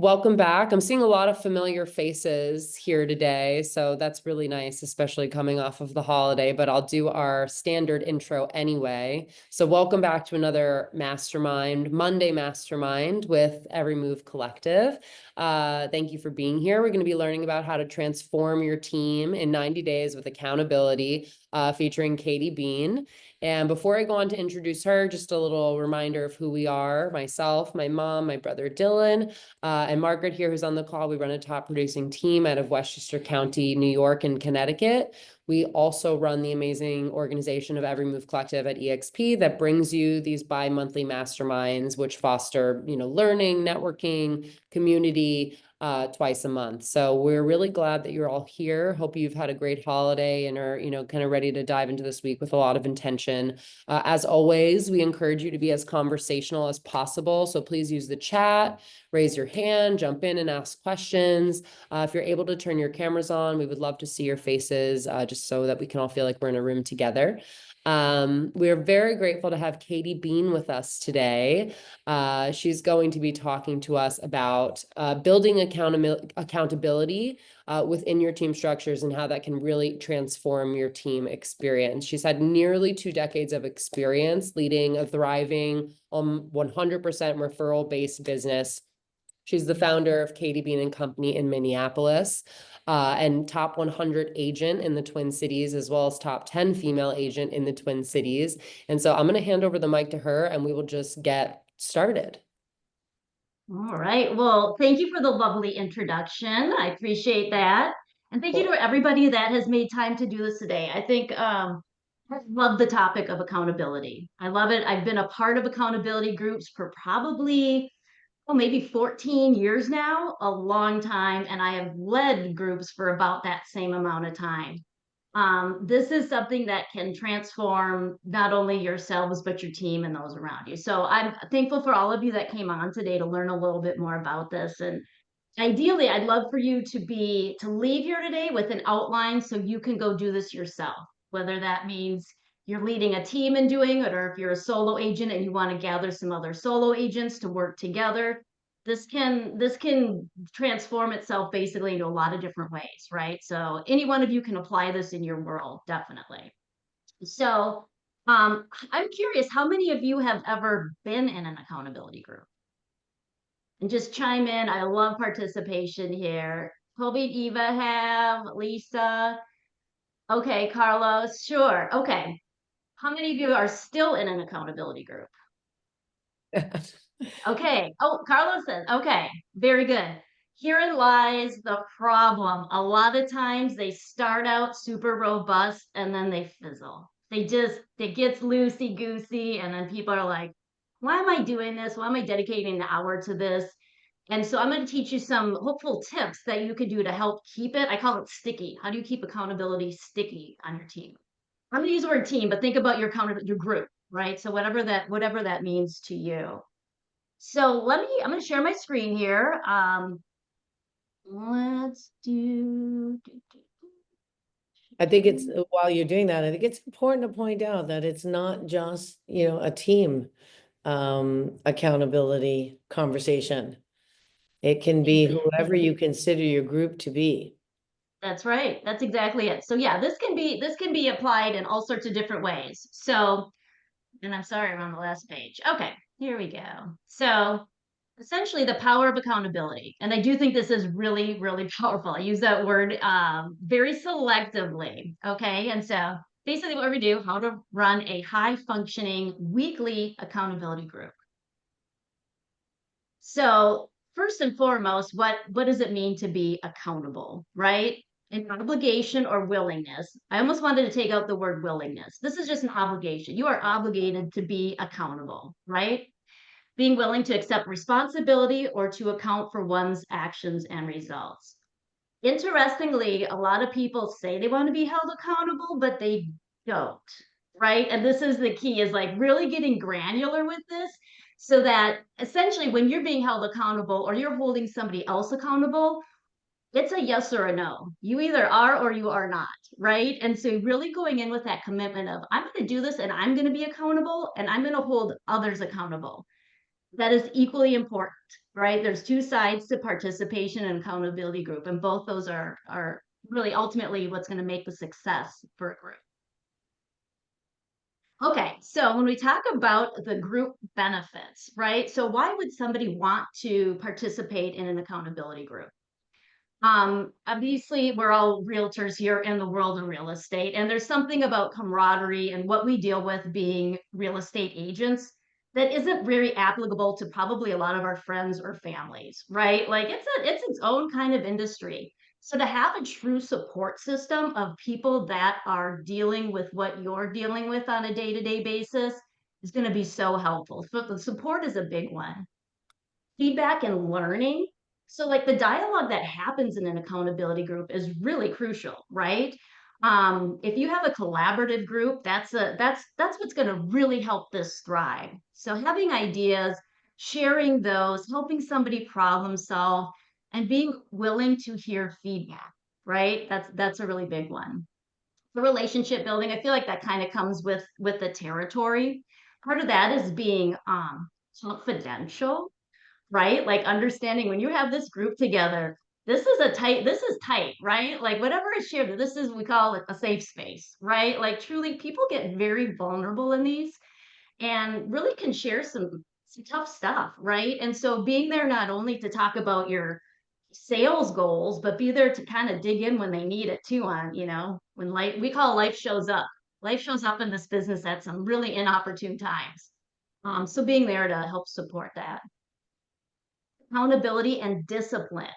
Welcome back. I'm seeing a lot of familiar faces here today, so that's really nice, especially coming off of the holiday, but I'll do our standard intro anyway. So welcome back to another Mastermind, Monday Mastermind with Every Move Collective. Thank you for being here. We're going to be learning about how to transform your team in 90 days with accountability, featuring Katey Bean. And before I go on to introduce her, just a little reminder of who we are, myself, my mom, my brother Dylan, and Margaret here, who's on the call. We run a top producing team out of Westchester County, New York and Connecticut. We also run the amazing organization of Every Move Collective at EXP that brings you these bi-monthly masterminds, which foster, learning, networking, community, twice a month. So we're really glad that you're all here. Hope you've had a great holiday and are, kind of ready to dive into this week with a lot of intention. As always, we encourage you to be as conversational as possible. So please use the chat, raise your hand, jump in and ask questions. If you're able to turn your cameras on, we would love to see your faces, just so that we can all feel like we're in a room together. We are very grateful to have Katey Bean with us today. She's going to be talking to us about building accountability within your team structures and how that can really transform your team experience. She's had nearly 2 decades of experience leading a thriving 100% referral-based business. She's the founder of Katey Bean and Company in Minneapolis, and top 100 agent in the Twin Cities, as well as top 10 female agent in the Twin Cities. And so I'm going to hand over the mic to her and we will just get started. All right. Well, thank you for the lovely introduction. I appreciate that. And thank you to everybody that has made time to do this today. I think I love the topic of accountability. I love it. I've been a part of accountability groups for probably, maybe 14 years now, a long time. And I have led groups for about that same amount of time. This is something that can transform not only yourselves, but your team and those around you. So I'm thankful for all of you that came on today to learn a little bit more about this. And ideally, I'd love for you to leave here today with an outline so you can go do this yourself, whether that means you're leading a team and doing it, or if you're a solo agent and you want to gather some other solo agents to work together. This can transform itself basically into a lot of different ways, right? So any one of you can apply this in your world, definitely. So I'm curious, how many of you have ever been in an accountability group? And just chime in. I love participation here. Kobe and Eva have, Lisa. Okay, Carlos, sure. Okay. How many of you are still in an accountability group? Okay. Oh, Carlos says, okay, very good. Herein lies the problem. A lot of times they start out super robust and then they fizzle. It gets loosey goosey. And then people are like, why am I doing this? Why am I dedicating an hour to this? And so I'm going to teach you some hopeful tips that you can do to help keep it. I call it sticky. How do you keep accountability sticky on your team? I'm going to use the word team, but think about your group, right? So whatever that means to you. So I'm going to share my screen here. Let's do. I think it's, while you're doing that, I think it's important to point out that it's not just, a team accountability conversation. It can be whoever you consider your group to be. That's right. That's exactly it. So yeah, this can be applied in all sorts of different ways. So, and I'm sorry, I'm on the last page. Okay, here we go. So essentially the power of accountability. And I do think this is really, really powerful. I use that word very selectively. Okay. And so basically what we do, how to run a high functioning weekly accountability group. So first and foremost, what does it mean to be accountable, right? An obligation or willingness. I almost wanted to take out the word willingness. This is just an obligation. You are obligated to be accountable, right? Being willing to accept responsibility or to account for one's actions and results. Interestingly, a lot of people say they want to be held accountable, but they don't, right? And this is the key, is like really getting granular with this, so that essentially when you're being held accountable or you're holding somebody else accountable, it's a yes or a no. You either are or you are not, right? And so really going in with that commitment of, I'm going to do this and I'm going to be accountable and I'm going to hold others accountable. that is equally important, right? There's two sides to participation and accountability group, and both those are really ultimately what's going to make the success for a group. Okay, so when we talk about the group benefits, right? So why would somebody want to participate in an accountability group? Obviously, we're all realtors here in the world of real estate, and there's something about camaraderie and what we deal with being real estate agents that isn't very applicable to probably a lot of our friends or families, right? Like it's its own kind of industry. So to have a true support system of people that are dealing with what you're dealing with on a day-to-day basis is going to be so helpful. So the support is a big one. Feedback and learning. So like the dialogue that happens in an accountability group is really crucial, right? If you have a collaborative group, that's what's going to really help this thrive. So having ideas, sharing those, helping somebody problem solve, and being willing to hear feedback, right? That's a really big one. The relationship building, I feel like that kind of comes with the territory. Part of that is being confidential, right? Like understanding when you have this group together, this is tight, right? Like whatever is shared, this is, we call it a safe space, right? Like truly people get very vulnerable in these and really can share some tough stuff, right? And so being there not only to talk about your sales goals, but be there to kind of dig in when they need it too on, when we call life shows up. Life shows up in this business at some really inopportune times. So being there to help support that. Accountability and discipline.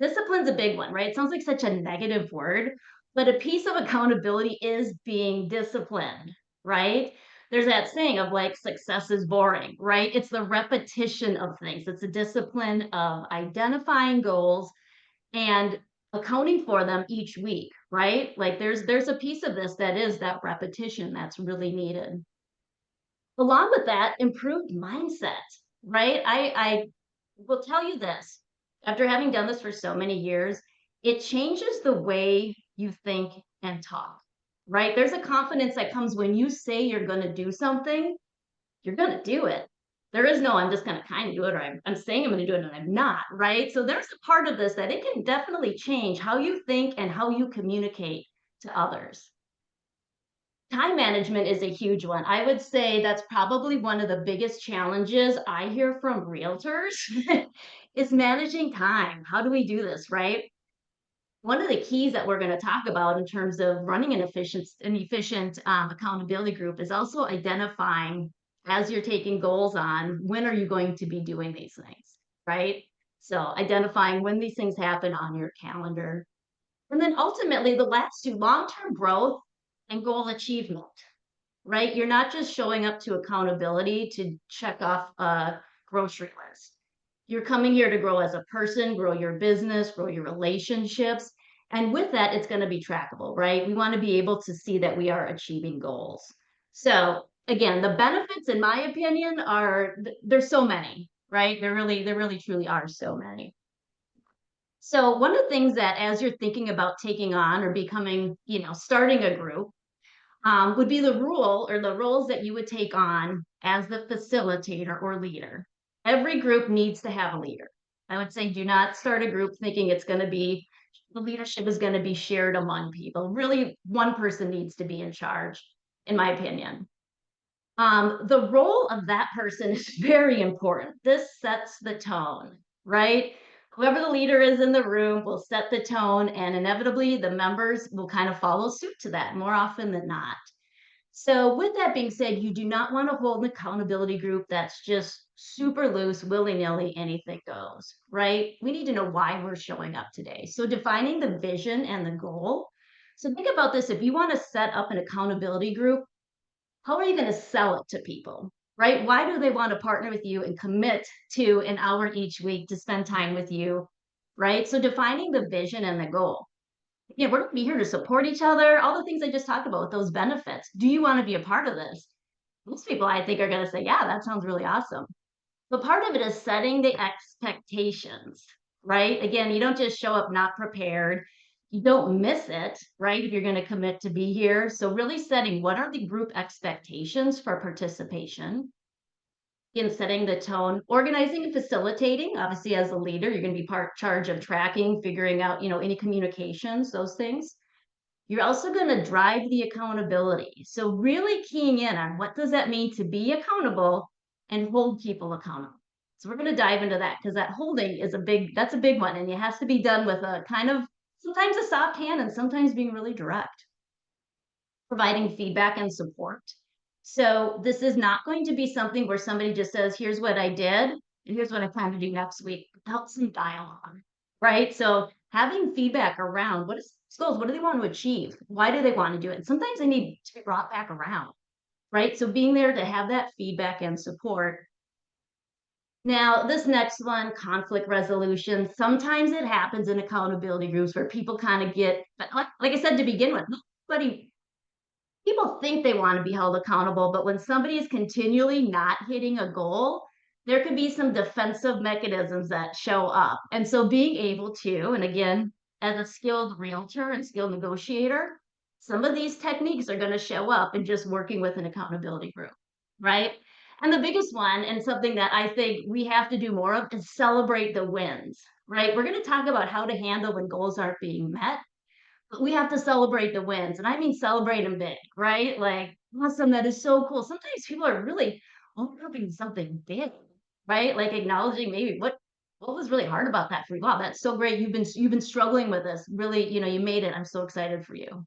Discipline's a big one, right? It sounds like such a negative word, but a piece of accountability is being disciplined, right? There's that saying of like success is boring, right? It's the repetition of things. It's a discipline of identifying goals and accounting for them each week, right? Like there's a piece of this that is that repetition that's really needed. Along with that, improved mindset, right? I will tell you this, after having done this for so many years, it changes the way you think and talk, right? There's a confidence that comes when you say you're going to do something, you're going to do it. There is no, I'm just going to kind of do it, or I'm saying I'm going to do it and I'm not, right? So there's a part of this that it can definitely change how you think and how you communicate to others. Time management is a huge one. I would say that's probably one of the biggest challenges I hear from realtors is managing time. How do we do this, right? One of the keys that we're going to talk about in terms of running an efficient accountability group is also identifying, as you're taking goals on, when are you going to be doing these things, right? So identifying when these things happen on your calendar. And then ultimately, the last two, long-term growth and goal achievement, right? You're not just showing up to accountability to check off a grocery list. You're coming here to grow as a person, grow your business, grow your relationships. And with that, it's going to be trackable, right? We want to be able to see that we are achieving goals. So again, the benefits, in my opinion, there's so many, right? There really truly are so many. So one of the things that as you're thinking about taking on or becoming, starting a group, would be the rule or the roles that you would take on as the facilitator or leader. Every group needs to have a leader. I would say do not start a group thinking the leadership is going to be shared among people. Really, one person needs to be in charge, in my opinion. The role of that person is very important. This sets the tone, right? Whoever the leader is in the room will set the tone, and inevitably the members will kind of follow suit to that more often than not. So, with that being said, you do not want to hold an accountability group that's just super loose, willy nilly, anything goes, right? We need to know why we're showing up today. So, defining the vision and the goal. So, think about this, if you want to set up an accountability group, how are you going to sell it to people, right? Why do they want to partner with you and commit to an hour each week to spend time with you, right? So defining the vision and the goal. Yeah, we're going to be here to support each other, all the things I just talked about with those benefits. Do you want to be a part of this? Most people, I think, are going to say, yeah, that sounds really awesome. But part of it is setting the expectations, right? Again, you don't just show up not prepared. You don't miss it, right? If you're going to commit to be here. So really setting what are the group expectations for participation, in setting the tone, organizing and facilitating. Obviously, as a leader, you're going to be charge of tracking, figuring out, any communications, those things. You're also going to drive the accountability. So really keying in on what does that mean to be accountable and hold people accountable. So we're going to dive into that because that holding is that's a big one. And it has to be done with a kind of sometimes a soft hand and sometimes being really direct. Providing feedback and support. So this is not going to be something where somebody just says, here's what I did, and here's what I plan to do next week. Help some dialogue, right? So having feedback around what is goals, what do they want to achieve? Why do they want to do it? And sometimes they need to be brought back around, right? So being there to have that feedback and support. Now, this next one, conflict resolution. Sometimes it happens in accountability groups where people kind of get, like I said to begin with, nobody people think they want to be held accountable, but when somebody is continually not hitting a goal, there could be some defensive mechanisms that show up. And so being able to, and again, as a skilled realtor and skilled negotiator, some of these techniques are going to show up in just working with an accountability group, right? And the biggest one, and something that I think we have to do more of, is celebrate the wins, right? We're going to talk about how to handle when goals aren't being met. But we have to celebrate the wins. And I mean celebrate them big, right? Like, awesome, that is so cool. Sometimes people are really overlooking something big, right? Like acknowledging maybe what was really hard about that for you. Wow, that's so great. You've been struggling with this. Really, you made it. I'm so excited for you.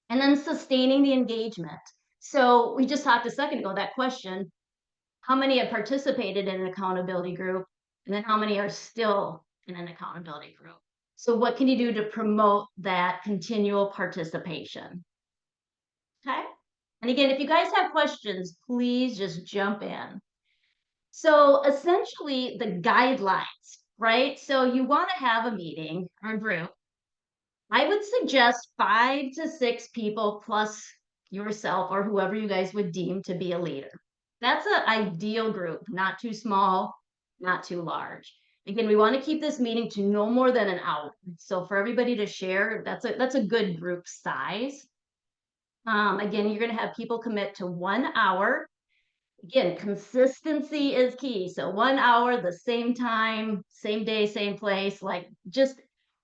And then sustaining the engagement. So we just talked a second ago, that question, how many have participated in an accountability group? And then how many are still in an accountability group? So what can you do to promote that continual participation? Okay. And again, if you guys have questions, please just jump in. So essentially the guidelines, right? So you want to have a meeting or a group. I would suggest 5 to 6 people plus yourself or whoever you guys would deem to be a leader. That's an ideal group, not too small, not too large. Again, we want to keep this meeting to no more than an hour. So for everybody to share, that's a good group size. Again, you're going to have people commit to 1 hour. Again, consistency is key. So 1 hour, the same time, same day, same place. Like just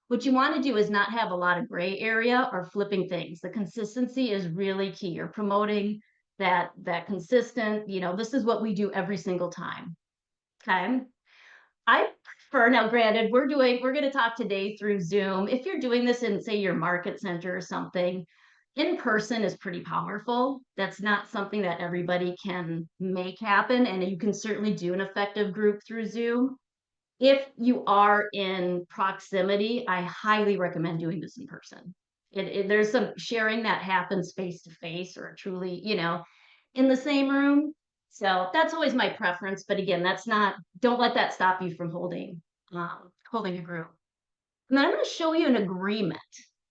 what you want to do is not have a lot of gray area or flipping things. The consistency is really key. You're promoting that consistent, this is what we do every single time. Okay. I prefer, now granted, we're going to talk today through Zoom. If you're doing this in, say, your market center or something, in person is pretty powerful. That's not something that everybody can make happen. And you can certainly do an effective group through Zoom. If you are in proximity, I highly recommend doing this in person. There's some sharing that happens face to face or truly, in the same room. So that's always my preference. But again, don't let that stop you from holding a group. And then I'm going to show you an agreement.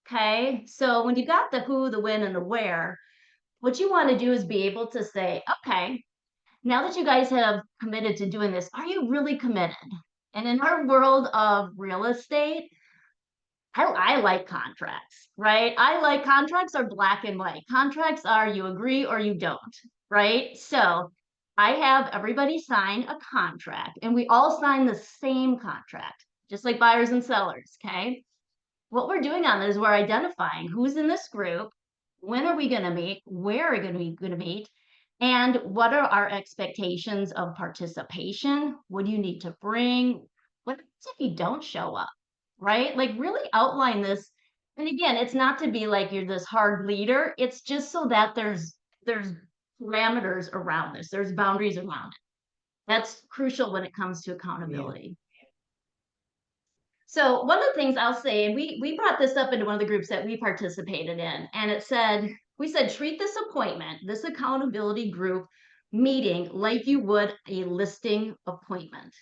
Okay. So when you got the who, the when, and the where, what you want to do is be able to say, okay, now that you guys have committed to doing this, are you really committed? And in our world of real estate, I like contracts, right? I like contracts are black and white. Contracts are you agree or you don't, right? So I have everybody sign a contract and we all sign the same contract, just like buyers and sellers, okay? What we're doing on this is we're identifying who's in this group, when are we going to meet, where are we going to meet, and what are our expectations of participation? What do you need to bring? What if you don't show up, right? Like really outline this. And again, it's not to be like you're this hard leader. It's just so that there's parameters around this. There's boundaries around it. That's crucial when it comes to accountability. So one of the things I'll say, and we brought this up into one of the groups that we participated in, and we said, treat this appointment, this accountability group meeting like you would a listing appointment.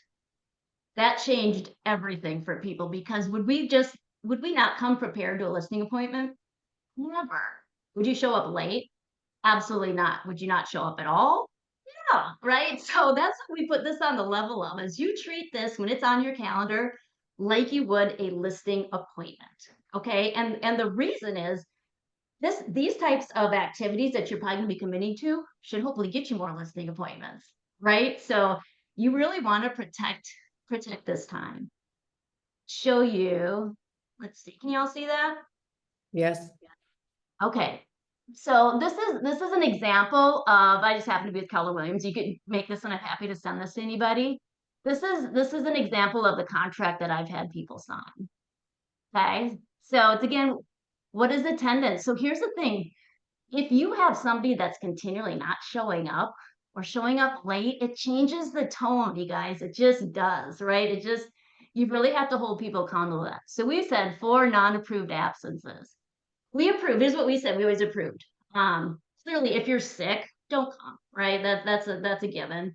That changed everything for people because would we not come prepared to a listing appointment? Never. Would you show up late? Absolutely not. Would you not show up at all? Yeah, right. So that's what we put this on the level of, is you treat this when it's on your calendar like you would a listing appointment. Okay. And the reason is these types of activities that you're probably going to be committing to should hopefully get you more listing appointments, right? So you really want to protect this time. Show you, let's see, can you all see that? Yes. Okay. So this is an example of, I just happen to be with Keller Williams. You could make this and I'm happy to send this to anybody. This is an example of the contract that I've had people sign. Okay. So it's again, what is attendance? So here's the thing. If you have somebody that's continually not showing up or showing up late, it changes the tone, you guys. It just does, right? You really have to hold people accountable to that. So we said 4 non-approved absences. We approved. Here's what we said. We always approved. Clearly, if you're sick, don't come, right? That's a given.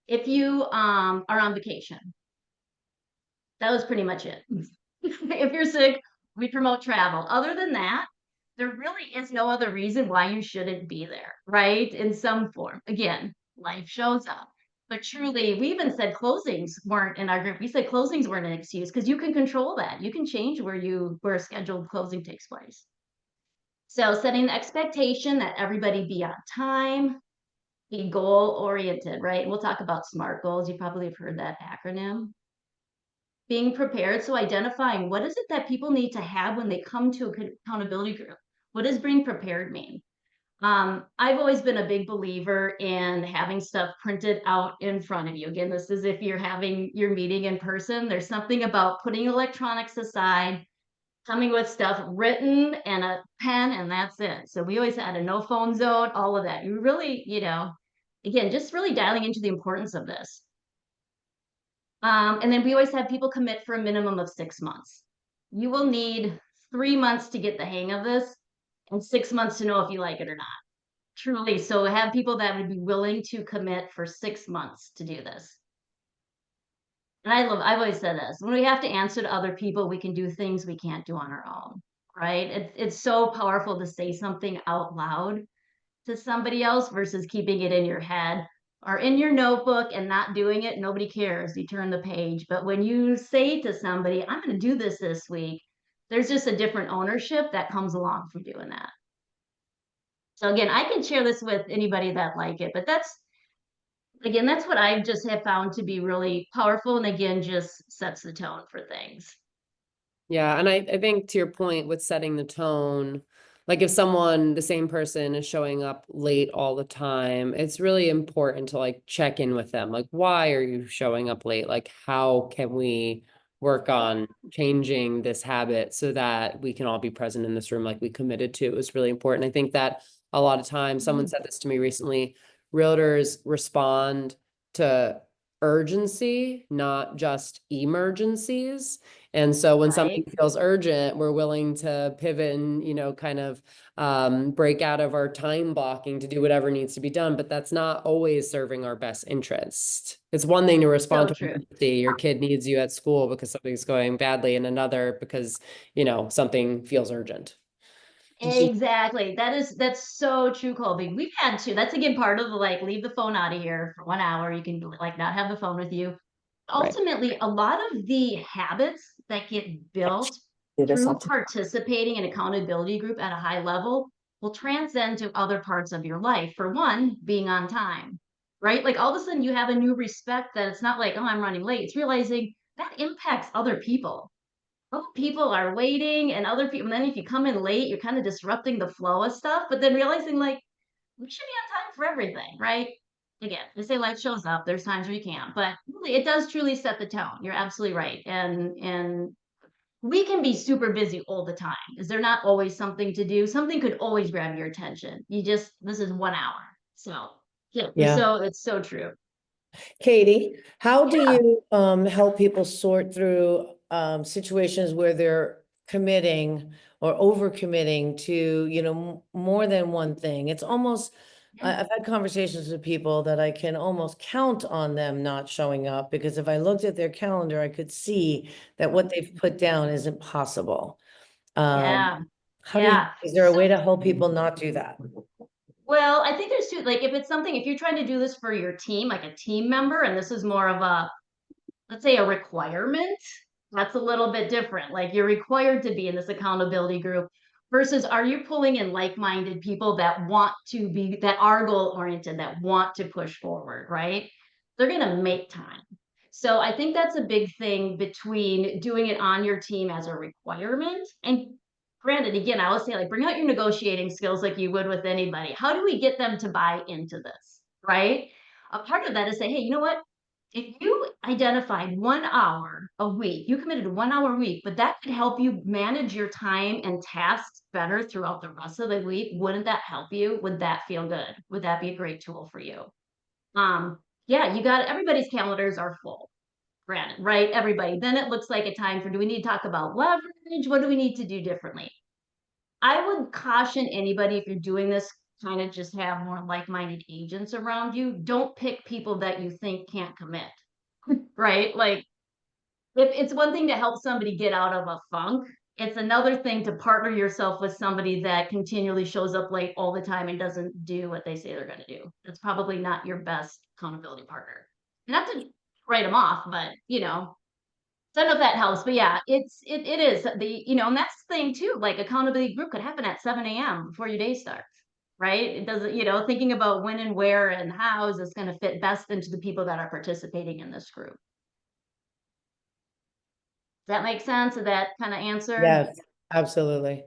If you are on vacation, that was pretty much it. If you're sick, we promote travel. Other than that, there really is no other reason why you shouldn't be there, right? In some form. Again, life shows up. But truly, we even said closings weren't in our group. We said closings weren't an excuse because you can control that. You can change where a scheduled closing takes place. So setting the expectation that everybody be on time, be goal oriented, right? We'll talk about SMART goals. You probably have heard that acronym. Being prepared, so identifying what is it that people need to have when they come to an accountability group. What does being prepared mean? I've always been a big believer in having stuff printed out in front of you. Again, this is if you're having your meeting in person. There's something about putting electronics aside, coming with stuff written and a pen, and that's it. So we always had a no phone zone, all of that. You really, again, just really dialing into the importance of this. And then we always have people commit for a minimum of 6 months. You will need 3 months to get the hang of this and 6 months to know if you like it or not. Truly. So have people that would be willing to commit for 6 months to do this. And I've always said this, when we have to answer to other people, we can do things we can't do on our own, right? It's so powerful to say something out loud to somebody else versus keeping it in your head or in your notebook and not doing it. Nobody cares. You turn the page. But when you say to somebody, I'm going to do this week, there's just a different ownership that comes along from doing that. So again, I can share this with anybody that like it, but that's what I just have found to be really powerful. And again, just sets the tone for things. Yeah, and I think to your point with setting the tone, like if the same person is showing up late all the time, it's really important to like check in with them. Like, why are you showing up late? Like, how can we work on changing this habit so that we can all be present in this room like we committed to? It was really important. I think that a lot of times, someone said this to me recently, realtors respond to urgency, not just emergencies. And so when something Right. feels urgent, we're willing to pivot and, kind of break out of our time blocking to do whatever needs to be done. But that's not always serving our best interest. It's one thing to respond So to an true. emergency. Your kid needs you at school because something's going badly, and another because, something feels urgent. Exactly. That's so true, Colby. We've had to. That's again part of the like leave the phone out of here for 1 hour. You can like not have the phone with you. Right. Ultimately, a lot of the habits that get built through participating in accountability group at a high level will transcend to other parts of your life. For one, being on time, right? Like all of a sudden you have a new respect that it's not like, oh, I'm running late. It's realizing that impacts other people. Other people are waiting and other people, and then if you come in late, you're kind of disrupting the flow of stuff, but then realizing like we should be on time for everything, right? Again, they say life shows up. There's times where you can't, but really, it does truly set the tone. You're absolutely right, and we can be super busy all the time. Is there not always something to do? Something could always grab your attention. This is 1 hour, so yeah, Yeah. so it's so true. Katey, how do Yeah. you help people sort through situations where they're committing or overcommitting to, more than one thing? It's almost, I've had conversations with people that I can almost count on them not showing up because if I looked at their calendar, I could see that what they've put down isn't possible. Yeah, yeah. Is there a way to help people not do that? Well, I think there's two, like if it's something, if you're trying to do this for your team, like a team member, and this is more of a, let's say a requirement, that's a little bit different. Like you're required to be in this accountability group versus are you pulling in like-minded people that want to be, that are goal oriented, that want to push forward, right? they're going to make time. So I think that's a big thing between doing it on your team as a requirement. And granted, again, I will say, like, bring out your negotiating skills like you would with anybody. How do we get them to buy into this, right? A part of that is say, hey, you know what? If you identified 1 hour a week, you committed to 1 hour a week, but that could help you manage your time and tasks better throughout the rest of the week. Wouldn't that help you? Would that feel good? Would that be a great tool for you? Yeah, you got everybody's calendars are full, granted, right? Everybody. Then it looks like a time for, do we need to talk about leverage? What do we need to do differently? I would caution anybody, if you're doing this, kind of just have more like-minded agents around you. Don't pick people that you think can't commit, right? Like, if it's one thing to help somebody get out of a funk, it's another thing to partner yourself with somebody that continually shows up late all the time and doesn't do what they say they're going to do. That's probably not your best accountability partner. Not to write them off, but so I don't know if that helps, but yeah, it is and that's the thing too. Like, accountability group could happen at 7 a.m. before your day starts, right? It doesn't, thinking about when and where and how is this going to fit best into the people that are participating in this group. Does that make sense? Did that kind of answer? Yes, absolutely.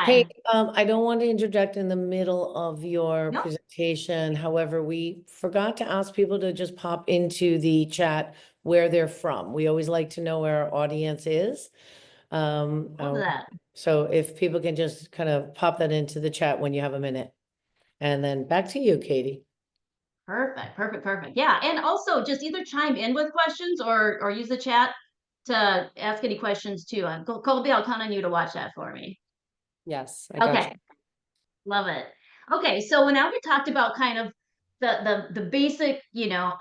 Hey, I don't want to interject in the middle of your Nope. presentation. However, we forgot to ask people to just pop into the chat where they're from. We always like to know where our audience is. Love that. So if people can just kind of pop that into the chat when you have a minute. And then back to you, Katey. Perfect, perfect, perfect. Yeah, and also just either chime in with questions or use the chat to ask any questions too. Colby, I'll count on you to watch that for me. Yes, I got you. Okay, love it. Okay, so now we talked about kind of the basic,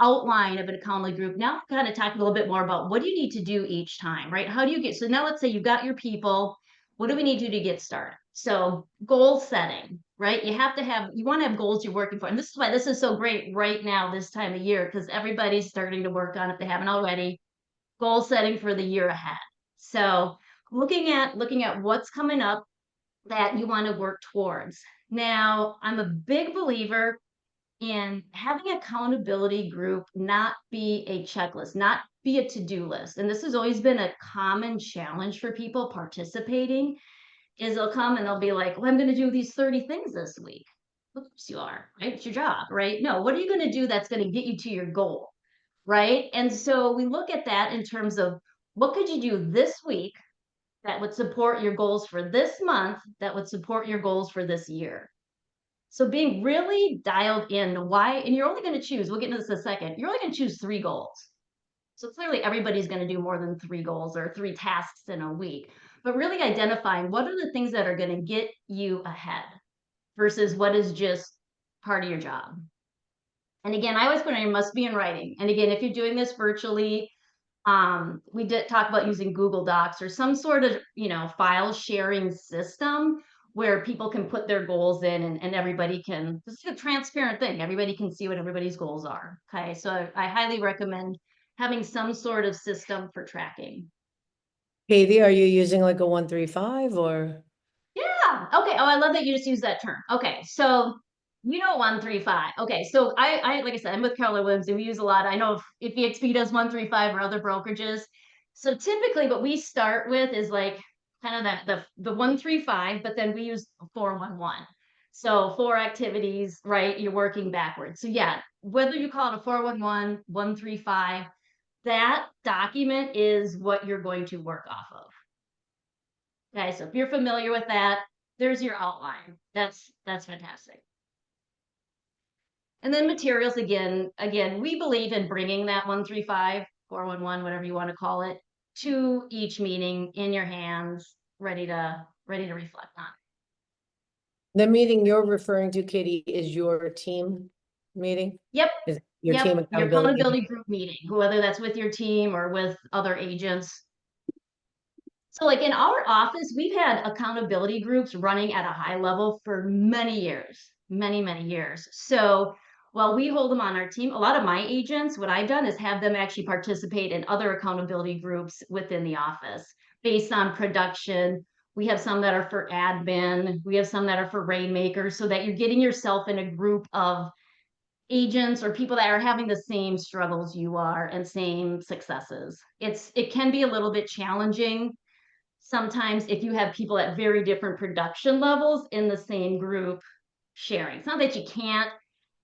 outline of an accountability group. Now we're kind of talking a little bit more about what do you need to do each time, right? How do you get, so now let's say you've got your people, what do we need to do to get started? So goal setting, right? You want to have goals you're working for. And this is why this is so great right now, this time of year, because everybody's starting to work on, if they haven't already, goal setting for the year ahead. So looking at what's coming up that you want to work towards. Now, I'm a big believer in having accountability group not be a checklist, not be a to-do list. And this has always been a common challenge for people participating, is they'll come and they'll be like, well, I'm going to do these 30 things this week. Of course you are, right? It's your job, right? No, what are you going to do that's going to get you to your goal, right? And so we look at that in terms of what could you do this week that would support your goals for this month, that would support your goals for this year. So being really dialed in to why, and you're only going to choose, we'll get into this in a second, you're only going to choose 3 goals. So clearly everybody's going to do more than 3 goals or 3 tasks in a week, but really identifying what are the things that are going to get you ahead versus what is just part of your job. And again, I always put it must be in writing. And again, if you're doing this virtually, we did talk about using Google Docs or some sort of, file sharing system where people can put their goals in and everybody can, this is a transparent thing. Everybody can see what everybody's goals are. Okay. So I highly recommend having some sort of system for tracking. Katey, are you using like a 1-3-5 or? Yeah. Okay. Oh, I love that you just use that term. Okay. So 1-3-5. Okay. So I like I said, I'm with Keller Williams and we use a lot. I know if EXP does 1-3-5 or other brokerages. So typically what we start with is like kind of the 1-3-5, but then we use 4-1-1. So 4 activities, right? You're working backwards. So yeah, whether you call it a 4-1-1, 1-3-5, that document is what you're going to work off of. Okay, so if you're familiar with that, there's your outline. That's fantastic. And then materials again, we believe in bringing that 1-3-5, 4-1-1, whatever you want to call it, to each meeting in your hands, ready to reflect on. The meeting you're referring to, Katey, is your team meeting? Yep. Is your team Your accountability group meeting, whether that's with your team or with other agents. So like in our office, we've had accountability groups running at a high level for many years, many years. So while we hold them on our team, a lot of my agents, what I've done is have them actually participate in other accountability groups within the office based on production. We have some that are for admin. We have some that are for rainmakers, so that you're getting yourself in a group of agents or people that are having the same struggles you are and same successes. It can be a little bit challenging sometimes if you have people at very different production levels in the same group sharing. It's not that you can't,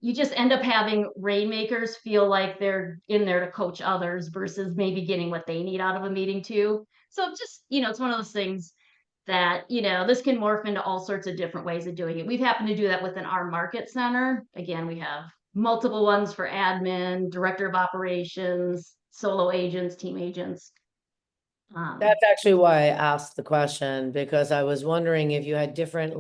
you just end up having rainmakers feel like they're in there to coach others versus maybe getting what they need out of a meeting too. So just, it's one of those things that, this can morph into all sorts of different ways of doing it. We've happened to do that within our market center. Again, we have multiple ones for admin, director of operations, solo agents, team agents. That's actually why I asked the question, because I was wondering if you had different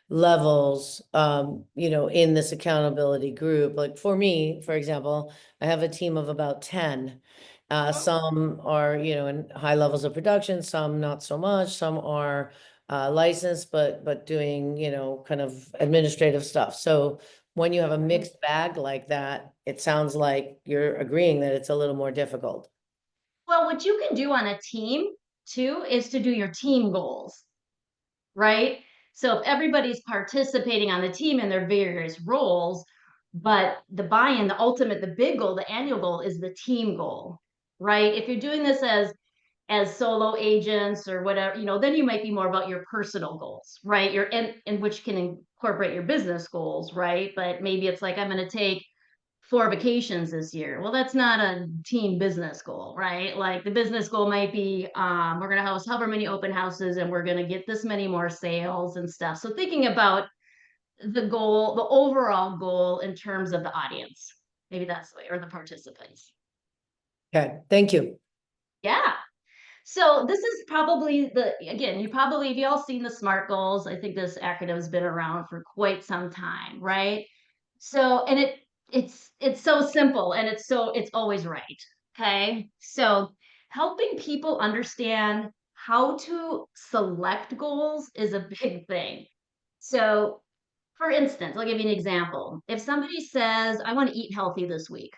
levels, in this accountability group. Like for me, for example, I have a team of about 10. Some are, in high levels of production, some not so much, some are licensed, but doing, kind of administrative stuff. So when you have a mixed bag like that, it sounds like you're agreeing that it's a little more difficult. Well, what you can do on a team too is to do your team goals, right? So if everybody's participating on the team in their various roles, but the buy-in, the ultimate, the big goal, the annual goal is the team goal, right? If you're doing this as solo agents or whatever, then you might be more about your personal goals, right? Your and which can incorporate your business goals, right? But maybe it's like I'm going to take 4 vacations this year. Well, that's not a team business goal, right? Like the business goal might be we're going to house however many open houses and we're going to get this many more sales and stuff. So thinking about the goal, the overall goal in terms of the audience, maybe that's the way, or the participants. Okay, thank you. Yeah. So this is probably again, if you all seen the SMART goals, I think this acronym has been around for quite some time, right? So, and it's so simple and it's always right. Okay. So helping people understand how to select goals is a big thing. So for instance, I'll give you an example. If somebody says, I want to eat healthy this week,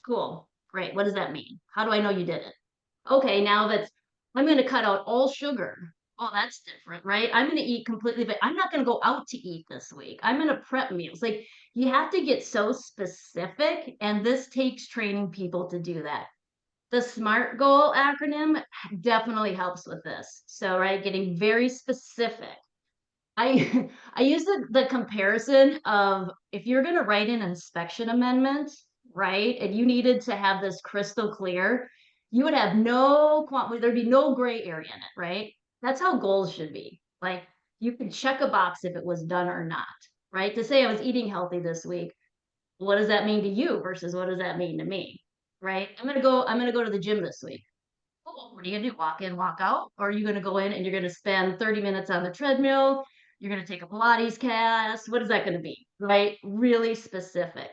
cool, great. What does that mean? How do I know you did it? Okay, now that's I'm going to cut out all sugar. Oh, that's different, right? I'm going to eat completely, but I'm not going to go out to eat this week. I'm going to prep meals. Like you have to get so specific, and this takes training people to do that. The SMART goal acronym definitely helps with this. So, right, getting very specific. I I use the comparison of if you're going to write an inspection amendment, right, and you needed to have this crystal clear, you would have there'd be no gray area in it, right? That's how goals should be. Like you could check a box if it was done or not, right? To say I was eating healthy this week, what does that mean to you versus what does that mean to me, right? I'm gonna go to the gym this week. Oh, what are you gonna do? Walk in, walk out? Or are you gonna go in and you're gonna spend 30 minutes on the treadmill? You're gonna take a Pilates class? What is that gonna be? Right? Really specific.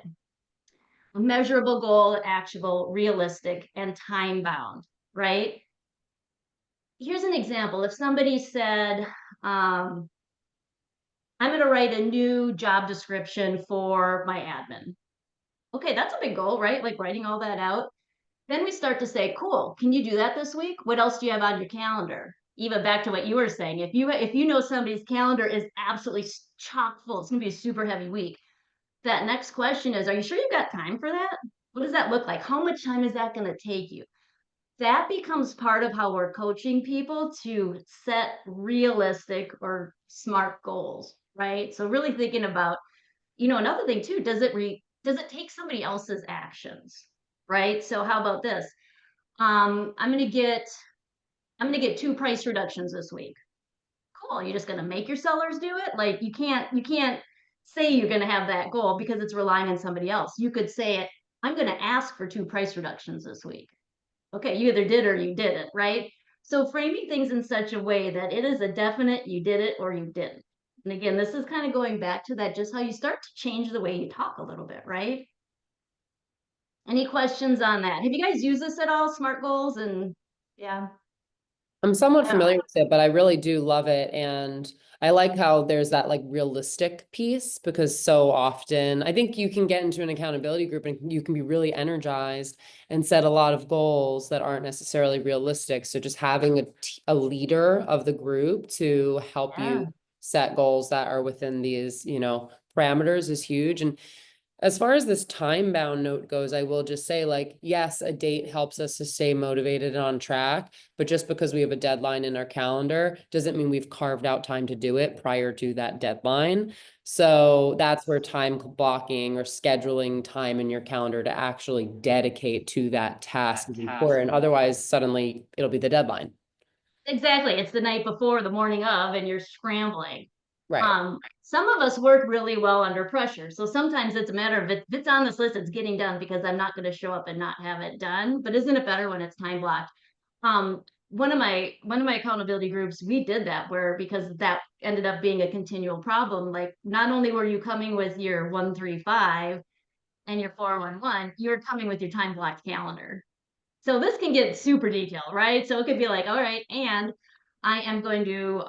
A measurable goal, actionable, realistic, and time bound, right? Here's an example. If somebody said, I'm gonna write a new job description for my admin. Okay, that's a big goal, right? Like writing all that out. Then we start to say, cool, can you do that this week? What else do you have on your calendar? Even back to what you were saying, if you know somebody's calendar is absolutely chock full, it's gonna be a super heavy week. That next question is, are you sure you've got time for that? What does that look like? How much time is that gonna take you? That becomes part of how we're coaching people to set realistic or SMART goals, right? So really thinking about, another thing too, does it take somebody else's actions? Right? So how about this? I'm gonna get 2 price reductions this week. Cool. You're just gonna make your sellers do it? Like you can't say you're gonna have that goal because it's relying on somebody else. You could say it, I'm gonna ask for 2 price reductions this week. Okay, you either did or you didn't, right? So framing things in such a way that it is a definite you did it or you didn't. And again, this is kind of going back to that, just how you start to change the way you talk a little bit, right? Any questions on that? Have you guys used this at all, SMART goals? And yeah. I'm somewhat I don't know. familiar with it, but I really do love it. And I like how there's that like realistic piece because so often I think you can get into an accountability group and you can be really energized and set a lot of goals that aren't necessarily realistic. So just having a leader of the group to help Yeah. you set goals that are within these, parameters is huge. And As far as this time bound note goes, I will just say, like, yes, a date helps us to stay motivated and on track, but just because we have a deadline in our calendar doesn't mean we've carved out time to do it prior to that deadline. So that's where time blocking or scheduling time in your calendar to actually dedicate to that task is important. Otherwise, suddenly it'll be the deadline. Exactly. It's the night before, the morning of, and you're scrambling. Right. Some of us work really well under pressure. So sometimes it's a matter of if it's on this list, it's getting done because I'm not going to show up and not have it done. But isn't it better when it's time blocked? One of my accountability groups, we did that where because that ended up being a continual problem. Like not only were you coming with your 135 and your 411, you're coming with your time blocked calendar. So this can get super detailed, right? So it could be like, all right, and I am going to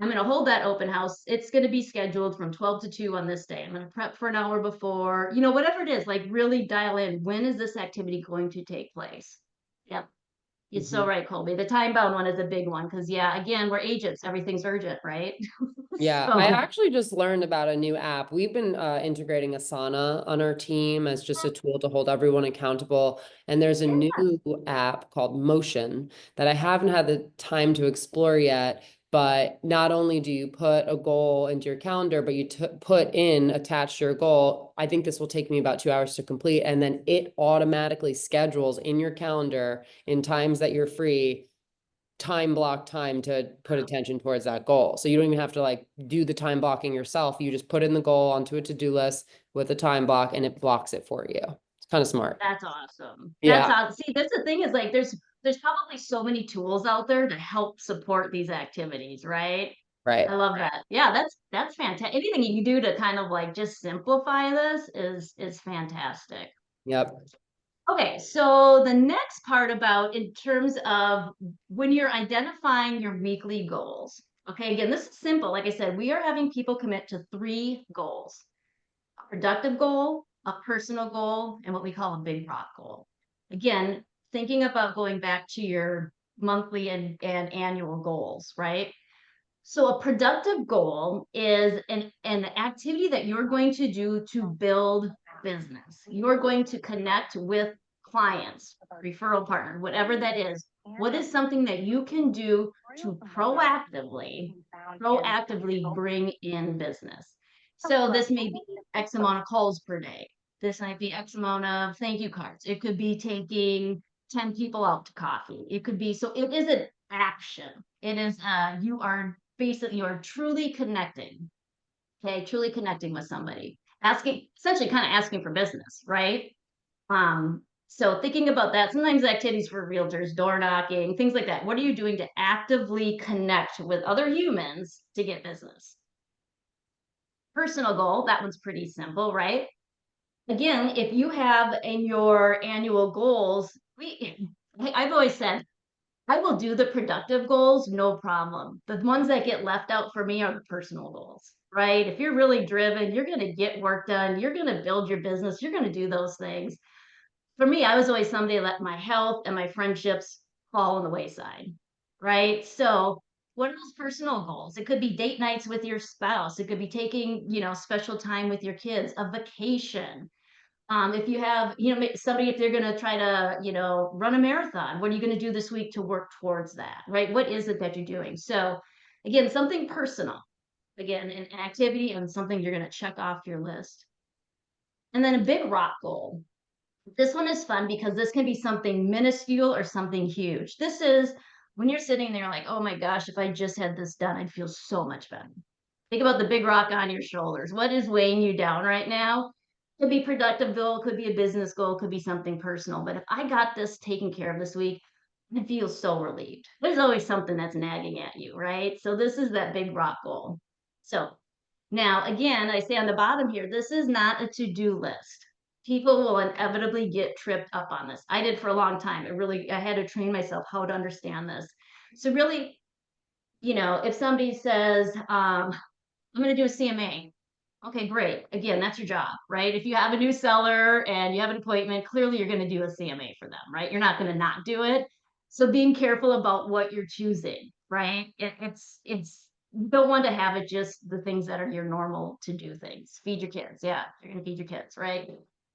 I'm going to hold that open house. It's going to be scheduled from 12 to 2 on this day. I'm going to prep for an hour before, whatever it is, like really dial in. When is this activity going to take place? Yep. You're so right, Colby. The time bound one is a big one because, yeah, again, we're agents. Everything's urgent, right? Yeah, I So, actually just learned about a new app. We've been integrating Asana on our team as just a tool to hold everyone accountable. And there's a yeah, new app called Motion that I haven't had the time to explore yet. But not only do you put a goal into your calendar, but you put in attached to your goal. I think this will take me about 2 hours to complete. And then it automatically schedules in your calendar in times that you're free time block time to put attention towards that goal. So you don't even have to like do the time blocking yourself. You just put in the goal onto a to-do list with a time block and it blocks it for you. It's kind of smart. that's awesome. That's Yeah, awesome. See, that's the thing is like there's probably so many tools out there to help support these activities, right? I right. love that. Yeah, that's fantastic. Anything you can do to kind of like just simplify this is fantastic. Yep. Okay, so the next part about in terms of when you're identifying your weekly goals. Okay, again, this is simple. Like I said, we are having people commit to 3 goals: a productive goal, a personal goal, and what we call a big rock goal. Again, thinking about going back to your monthly and annual goals, right? So a productive goal is an activity that you're going to do to build business. You're going to connect with clients, referral partner, whatever that is. What is something that you can do to proactively bring in business? So this may be X amount of calls per day. This might be X amount of thank you cards. It could be taking 10 people out to coffee. It could be, so it is an action. It is, you are basically, you are truly connecting, okay? Truly connecting with somebody, asking, essentially kind of asking for business, right? So thinking about that, sometimes activities for realtors, door knocking, things like that. What are you doing to actively connect with other humans to get business? Personal goal, that one's pretty simple, right? Again, if you have in your annual goals, I've always said, I will do the productive goals, no problem. The ones that get left out for me are the personal goals, right? If you're really driven, you're going to get work done, you're going to build your business, you're going to do those things. For me, I was always somebody that let my health and my friendships fall on the wayside, right? So, what are those personal goals? It could be date nights with your spouse, it could be taking, special time with your kids, a vacation. If you have, somebody, if they're going to try to, run a marathon, what are you going to do this week to work towards that, right? What is it that you're doing? So, again, something personal, again, an activity and something you're going to check off your list. And then a big rock goal. This one is fun because this can be something minuscule or something huge. This is when you're sitting there like, oh my gosh, if I just had this done, I'd feel so much better. Think about the big rock on your shoulders. What is weighing you down right now? Could be productive goal, could be a business goal, could be something personal. But if I got this taken care of this week, I feel so relieved. There's always something that's nagging at you, right? So this is that big rock goal. So now, again, I say on the bottom here, this is not a to-do list. People will inevitably get tripped up on this. I did for a long time. I had to train myself how to understand this. So really, if somebody says, I'm going to do a CMA. Okay, great. Again, that's your job, right? If you have a new seller and you have an appointment, clearly you're going to do a CMA for them, right? You're not going to not do it. So being careful about what you're choosing, right? It's you don't want to have it just the things that are your normal to do things. Feed your kids. Yeah, you're going to feed your kids, right?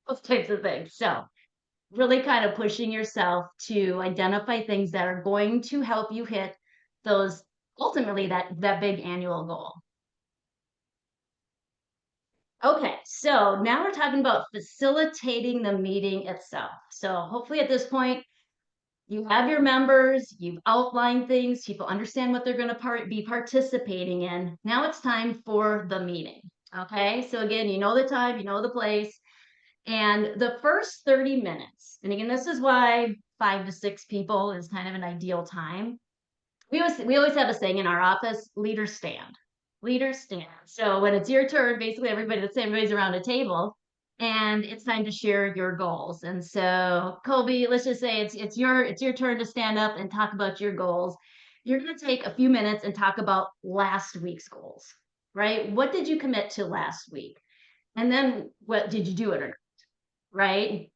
Those types of things. So really kind of pushing yourself to identify things that are going to help you hit those, ultimately that big annual goal. Okay, so now we're talking about facilitating the meeting itself. So hopefully at this point, you have your members, you've outlined things, people understand what they're going to be participating in. Now it's time for the meeting. Okay, so again, you know the time, you know the place, and the first 30 minutes, and again, this is why 5 to 6 people is kind of an ideal time. We always have a saying in our office, leaders stand. Leaders stand. So when it's your turn, basically everybody's around a table and it's time to share your goals. And so Colby, let's just say it's your turn to stand up and talk about your goals. You're going to take a few minutes and talk about last week's goals, right? What did you commit to last week? And then what did you do it or not, right?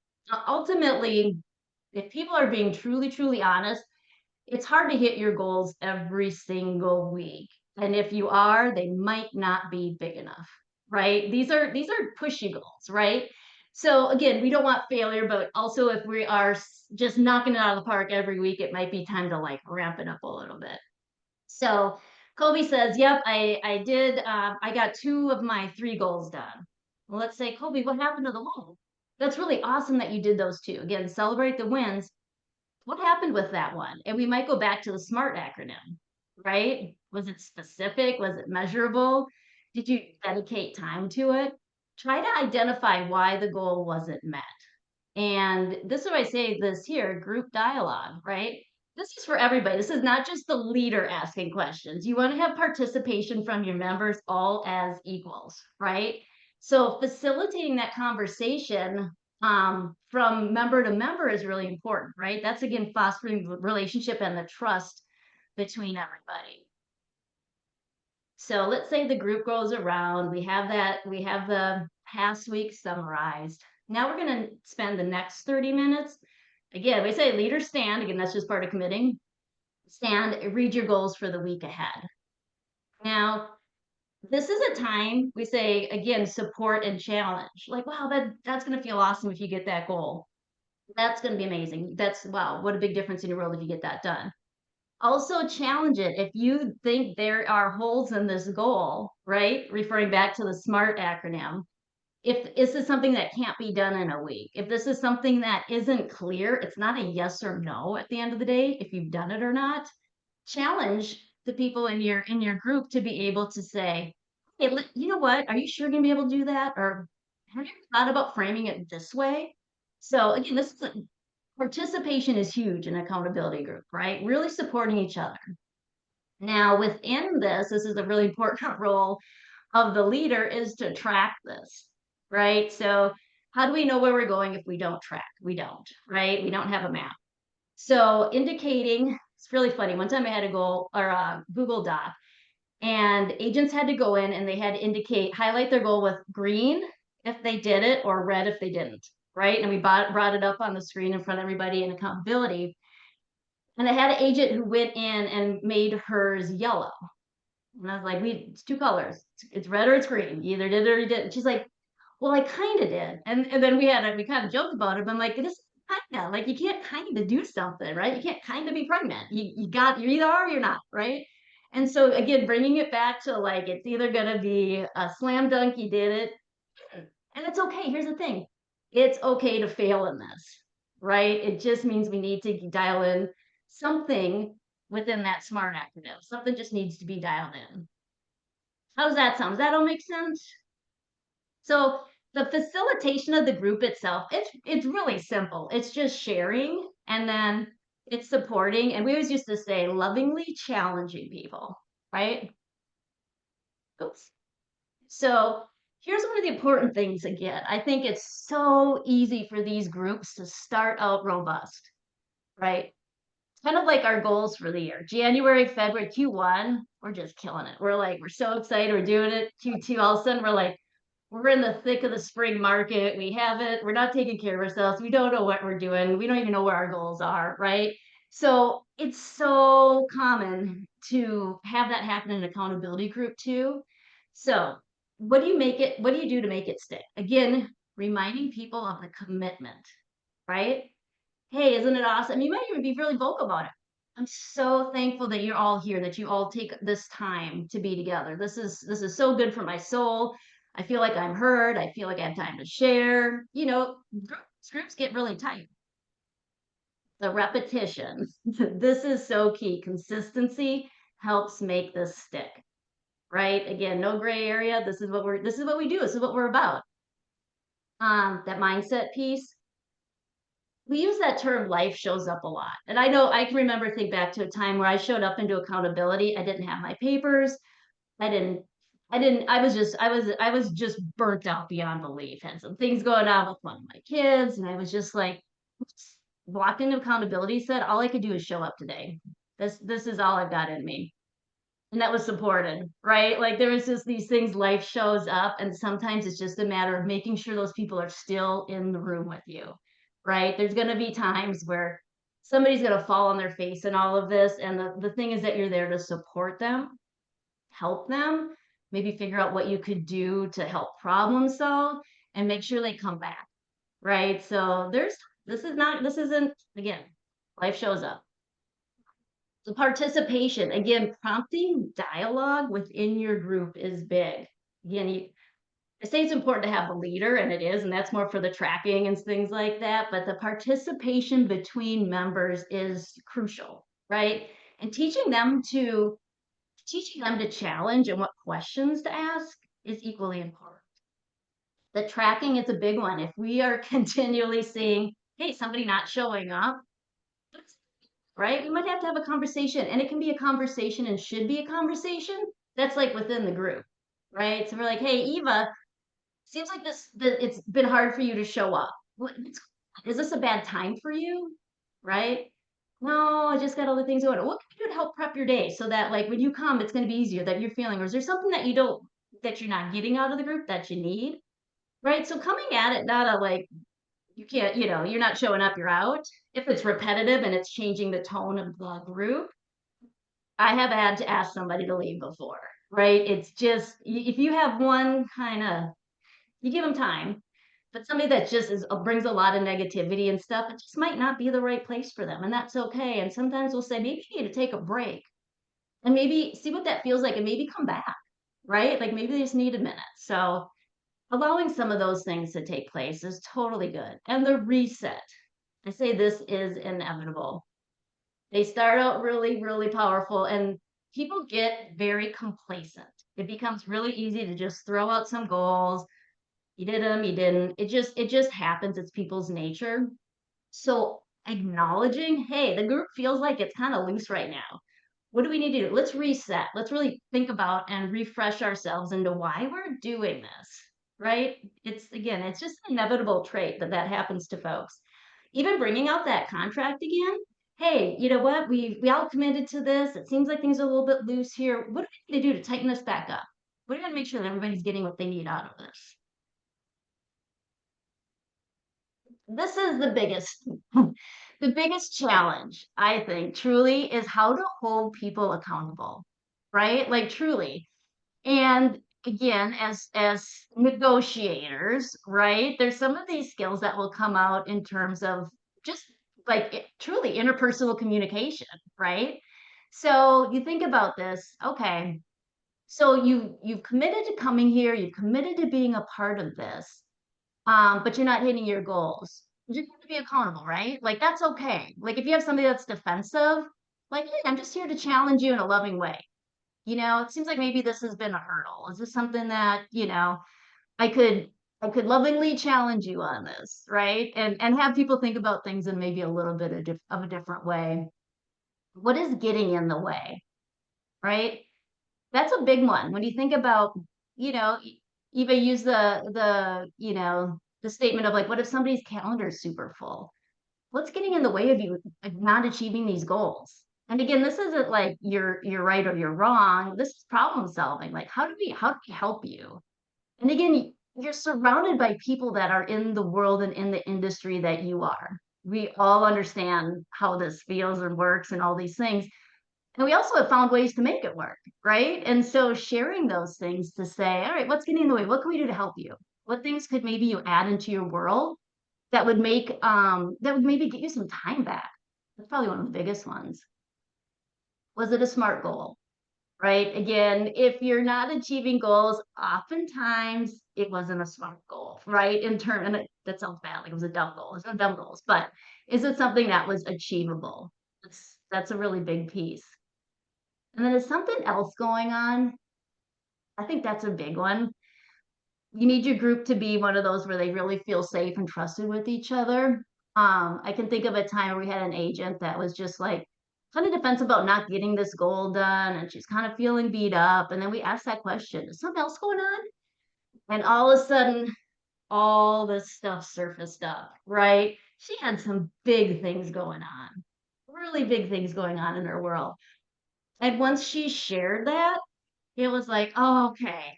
Ultimately, if people are being truly honest, it's hard to hit your goals every single week. And if you are, they might not be big enough, right? These are pushy goals, right? So again, we don't want failure, but also if we are just knocking it out of the park every week, it might be time to like ramp it up a little bit. So Colby says, yep, I did. I got 2 of my 3 goals done. Well, let's say, Colby, what happened to the one? That's really awesome that you did those 2. Again, celebrate the wins. What happened with that one? And we might go back to the SMART acronym, right? Was it specific? Was it measurable? Did you dedicate time to it? Try to identify why the goal wasn't met. And this is why I say this here, group dialogue, right? This is for everybody. This is not just the leader asking questions. You want to have participation from your members all as equals, right? So facilitating that conversation from member to member is really important, right? That's again fostering the relationship and the trust between everybody. So let's say the group goes around, we have the past week summarized. Now we're going to spend the next 30 minutes. Again, we say leaders stand, again, that's just part of committing. Stand, read your goals for the week ahead. Now, this is a time we say, again, support and challenge. Like, wow, that's going to feel awesome if you get that goal. That's going to be amazing. Wow, what a big difference in your world if you get that done. Also challenge it. If you think there are holes in this goal, right? Referring back to the SMART acronym, if this is something that can't be done in a week, if this is something that isn't clear, it's not a yes or no at the end of the day, if you've done it or not, challenge the people in your group to be able to say, hey, you know what? Are you sure you're gonna be able to do that? Or have you thought about framing it this way? So again, participation is huge in accountability group, right? Really supporting each other. Now, within this is a really important role of the leader is to track this, right? So how do we know where we're going if we don't track? We don't, right? We don't have a map. So indicating, it's really funny. One time I had a goal or a Google Doc and agents had to go in and they had to highlight their goal with green if they did it or red if they didn't, right? And we brought it up on the screen in front of everybody in accountability. And I had an agent who went in and made hers yellow. And I was like, it's 2 colors. It's red or it's green. You either did it or you didn't. She's like, well, I kind of did. And then we kind of joked about it. But I'm like, this kind of like, you can't kind of do something, right? You can't kind of be pregnant. You either are or you're not, right? And so again, bringing it back to like, it's either going to be a slam dunk, you did it. And it's okay. Here's the thing. It's okay to fail in this, right? It just means we need to dial in something within that SMART acronym. Something just needs to be dialed in. How does that sound? Does that all make sense? So the facilitation of the group itself, it's really simple. It's just sharing and then it's supporting. And we always used to say lovingly challenging people, right? Oops. So here's one of the important things again. I think it's so easy for these groups to start out robust, right? Kind of like our goals for the year. January, February, Q1, we're just killing it. We're so excited. We're doing it. Q2, all of a sudden, we're in the thick of the spring market. We have it. We're not taking care of ourselves. We don't know what we're doing. We don't even know where our goals are, right? So it's so common to have that happen in an accountability group too. So what do you do to make it stick? Again, reminding people of the commitment, right? Hey, isn't it awesome? You might even be really vocal about it. I'm so thankful that you're all here, that you all take this time to be together. This is so good for my soul. I feel like I'm heard. I feel like I have time to share. Groups get really tight. The repetition. This is so key. Consistency helps make this stick, right? Again, no gray area. This is what we do. This is what we're about. That mindset piece. We use that term life shows up a lot. And I know I can think back to a time where I showed up into accountability. I didn't have my papers. I didn't I was just burnt out beyond belief. Had some things going on with one of my kids, and I was just like walked into accountability, said all I could do is show up today. This is all I've got in me. And that was supported, right? Like there was just these things, life shows up, and sometimes it's just a matter of making sure those people are still in the room with you, right? There's going to be times where somebody's going to fall on their face in all of this. And the thing is that you're there to support them, help them, maybe figure out what you could do to help problem solve and make sure they come back, right? So this isn't, again, life shows up. The participation, again, prompting dialogue within your group is big. Again, I say it's important to have a leader, and it is, and that's more for the tracking and things like that. But the participation between members is crucial, right? And teaching them to challenge and what questions to ask is equally important. The tracking is a big one. If we are continually seeing, hey, somebody not showing up, right? We might have to have a conversation, and it can be a conversation and should be a conversation that's like within the group, right? So we're like, hey, Eva, seems like it's been hard for you to show up. Is this a bad time for you? Right? No, I just got all the things going. What can you do to help prep your day so that like when you come, it's going to be easier that you're feeling, or is there something that that you're not getting out of the group that you need? Right? So coming at it, not a like, you can't, you're not showing up, you're out. If it's repetitive and it's changing the tone of the group, I have had to ask somebody to leave before, right? It's just, if you have one kind of, you give them time, but somebody that just brings a lot of negativity and stuff, it just might not be the right place for them. And that's okay. And sometimes we'll say, maybe you need to take a break and maybe see what that feels like and maybe come back, right? Like maybe they just need a minute. So allowing some of those things to take place is totally good. And the reset, I say this is inevitable. They start out really, really powerful, and people get very complacent. It becomes really easy to just throw out some goals. You did them, you didn't. It just happens. It's people's nature. So acknowledging, hey, the group feels like it's kind of loose right now. What do we need to do? Let's reset. Let's really think about and refresh ourselves into why we're doing this, right? It's just an inevitable trait that happens to folks. Even bringing out that contract again. Hey, you know what? We all committed to this. It seems like things are a little bit loose here. What do we need to do to tighten this back up? What do we got to make sure that everybody's getting what they need out of this? This is the biggest challenge, I think, truly, is how to hold people accountable, right? Like truly. And again, as negotiators, right? There's some of these skills that will come out in terms of just like truly interpersonal communication, right? So you think about this, okay. So you've committed to coming here, you've committed to being a part of this, but you're not hitting your goals. You have to be accountable, right? Like that's okay. Like if you have somebody that's defensive, like, hey, I'm just here to challenge you in a loving way. It seems like maybe this has been a hurdle. Is this something that, I could lovingly challenge you on this, right? And have people think about things in maybe a little bit of a different way. What is getting in the way, right? That's a big one. When you think about, you know, even use the statement of like, what if somebody's calendar is super full? What's getting in the way of you not achieving these goals? And again, this isn't like you're right or you're wrong. This is problem solving. Like, how do we help you? And again, you're surrounded by people that are in the world and in the industry that you are. we all understand how this feels and works and all these things. And we also have found ways to make it work, right? And so sharing those things to say, all right, what's getting in the way? What can we do to help you? What things could maybe you add into your world that would maybe get you some time back? That's probably one of the biggest ones. Was it a SMART goal? Right? Again, if you're not achieving goals, oftentimes it wasn't a SMART goal, right? That sounds bad, like it was a dumb goal. It's not dumb goals, but is it something that was achievable? That's a really big piece. And then is something else going on? I think that's a big one. You need your group to be one of those where they really feel safe and trusted with each other. I can think of a time where we had an agent that was just like kind of defensive about not getting this goal done, and she's kind of feeling beat up. And then we asked that question, is something else going on? And all of a sudden, all this stuff surfaced up, right? She had some big things going on, really big things going on in her world. And once she shared that, it was like, oh, okay,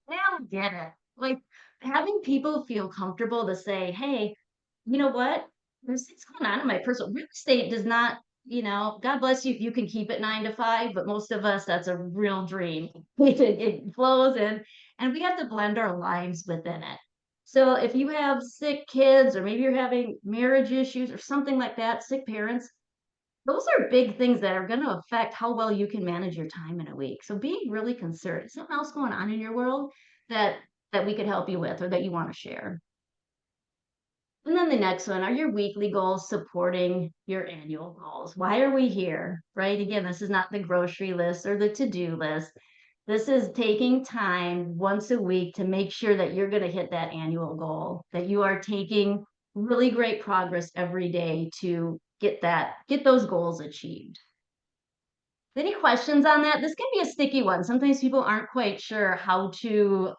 now I get it. Like having people feel comfortable to say, hey, you know what? There's things going on in my personal real estate does not, God bless you if you can keep it 9 to 5, but most of us, that's a real dream. It flows in, and we have to blend our lives within it. So if you have sick kids, or maybe you're having marriage issues or something like that, sick parents, those are big things that are going to affect how well you can manage your time in a week. So being really concerned, something else going on in your world that we could help you with or that you want to share. And then the next one, are your weekly goals supporting your annual goals? Why are we here? Right? Again, this is not the grocery list or the to-do list. This is taking time once a week to make sure that you're going to hit that annual goal, that you are taking really great progress every day to get those goals achieved. Any questions on that? This can be a sticky one. Sometimes people aren't quite sure how to,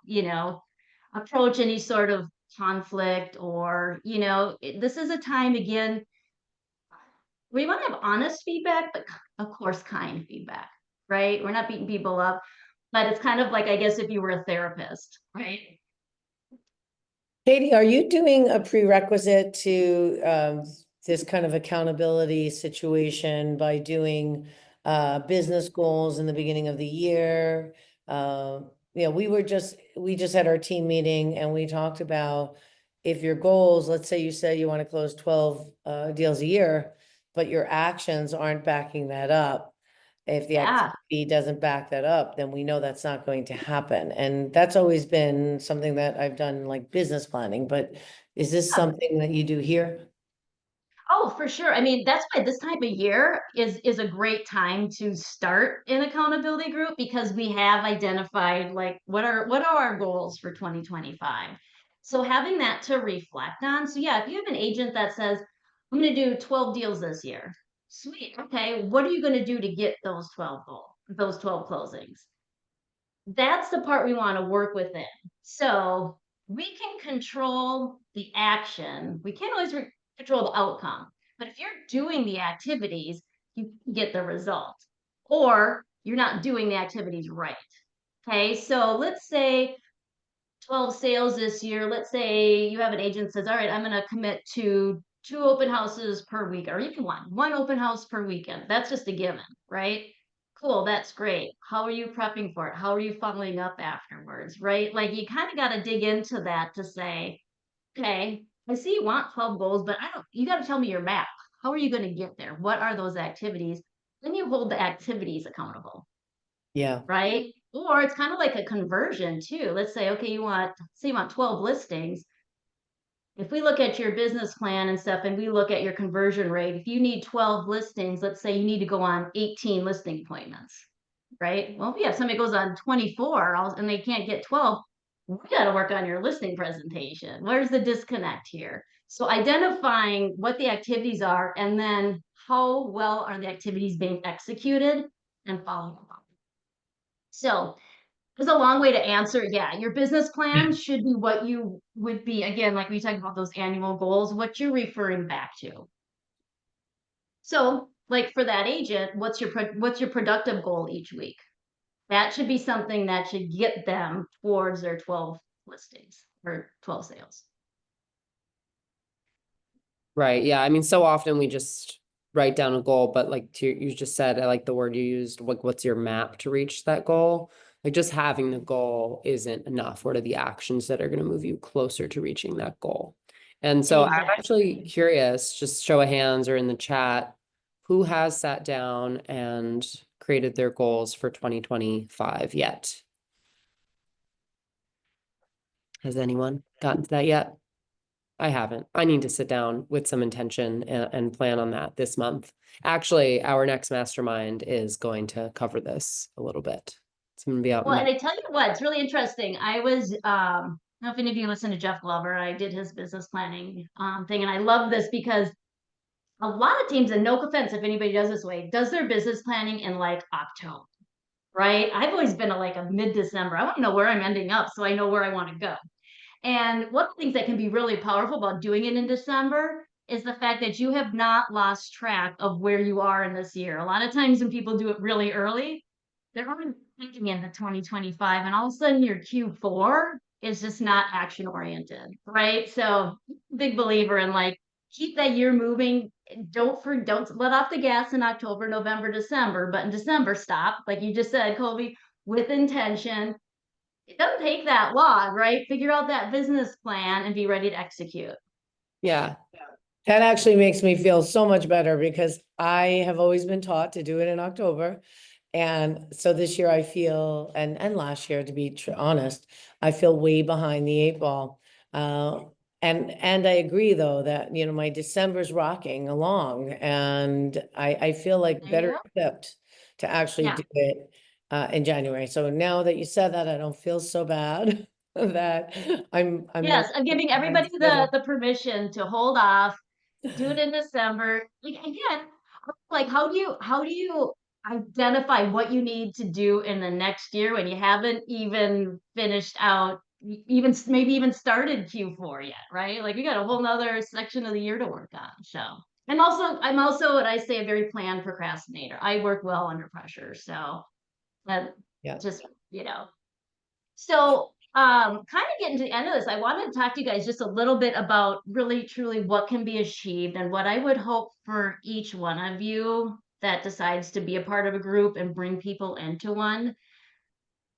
approach any sort of conflict, or, this is a time again, we want to have honest feedback, but of course, kind feedback, right? We're not beating people up, but it's kind of like, I guess, if you were a therapist, right? Katey, are you doing a prerequisite to this kind of accountability situation by doing business goals in the beginning of the year? We just had our team meeting and we talked about if your goals, let's say you want to close 12 deals a year, but your actions aren't backing that up. If the Yeah. activity doesn't back that up, then we know that's not going to happen. And that's always been something that I've done like business planning, but is this something that you do here? Oh, for sure. I mean, that's why this time of year is a great time to start an accountability group, because we have identified like what are our goals for 2025. So having that to reflect on. So yeah, if you have an agent that says, I'm going to do 12 deals this year. Sweet. Okay, what are you going to do to get those 12 closings? That's the part we want to work within. So we can control the action. We can't always control the outcome. But if you're doing the activities, you can get the result. Or you're not doing the activities right. Okay, so let's say 12 sales this year. Let's say you have an agent says, all right, I'm going to commit to 2 open houses per week, or even one open house per weekend. That's just a given, right? Cool, that's great. How are you prepping for it? How are you following up afterwards, right? Like you kind of got to dig into that to say, okay, I see you want 12 goals, but you got to tell me your map. How are you going to get there? What are those activities? Then you hold the activities accountable, Yeah. right? Or it's kind of like a conversion too. Let's say, okay, you want 12 listings. If we look at your business plan and stuff and we look at your conversion rate, if you need 12 listings, let's say you need to go on 18 listing appointments, right? Well, if you have somebody goes on 24 and they can't get 12, we got to work on your listing presentation. Where's the disconnect here? So identifying what the activities are and then how well are the activities being executed and following up. So there's a long way to answer. Yeah, your business plan should be what you would be, again, like we talked about those annual goals, what you're referring back to. So, like for that agent, what's your productive goal each week? That should be something that should get them towards their 12 listings or 12 sales. Right. Yeah. I mean, so often we just write down a goal, but like you just said, I like the word you used, like what's your map to reach that goal? Like just having the goal isn't enough. What are the actions that are going to move you closer to reaching that goal? And so I'm actually Exactly. curious, just show of hands or in the chat, who has sat down and created their goals for 2025 yet? Has anyone gotten to that yet? I haven't. I need to sit down with some intention and plan on that this month. Actually, our next mastermind is going to cover this a little bit. It's going to be out in Well, and May. I tell you what, it's really interesting. I was, I don't know if any of you listen to Jeff Glover. I did his business planning thing, and I love this because a lot of teams, and no offense if anybody does this way, does their business planning in like October, right? I've always been a, like a mid-December. I want to know where I'm ending up so I know where I want to go. And one of the things that can be really powerful about doing it in December is the fact that you have not lost track of where you are in this year. A lot of times when people do it really early, they're already thinking into 2025, and all of a sudden your Q4 is just not action oriented, right? So big believer in like keep that year moving. Don't let off the gas in October, November, December, but in December stop, like you just said, Colby, with intention. It doesn't take that long, right? Figure out that business plan and be ready to execute. Yeah. That actually makes me feel so much better because I have always been taught to do it in October. And so this year I feel, and last year, to be honest, I feel way behind the eight ball. And I agree though that, you know, my December's rocking along and I feel like There you better go. equipped to actually Yeah. do it in January. So now that you said that, I don't feel so bad that I'm Yes, I'm giving everybody schedule. the permission to hold off, do it in December. Like again, like how do you identify what you need to do in the next year when you haven't even finished out even maybe even started Q4 yet, right? Like we got a whole nother section of the year to work on. So I'm also what I say a very planned procrastinator. I work well under pressure. So that Yeah. just, you know. So, kind of getting to the end of this, I wanted to talk to you guys just a little bit about really truly what can be achieved and what I would hope for each one of you that decides to be a part of a group and bring people into one.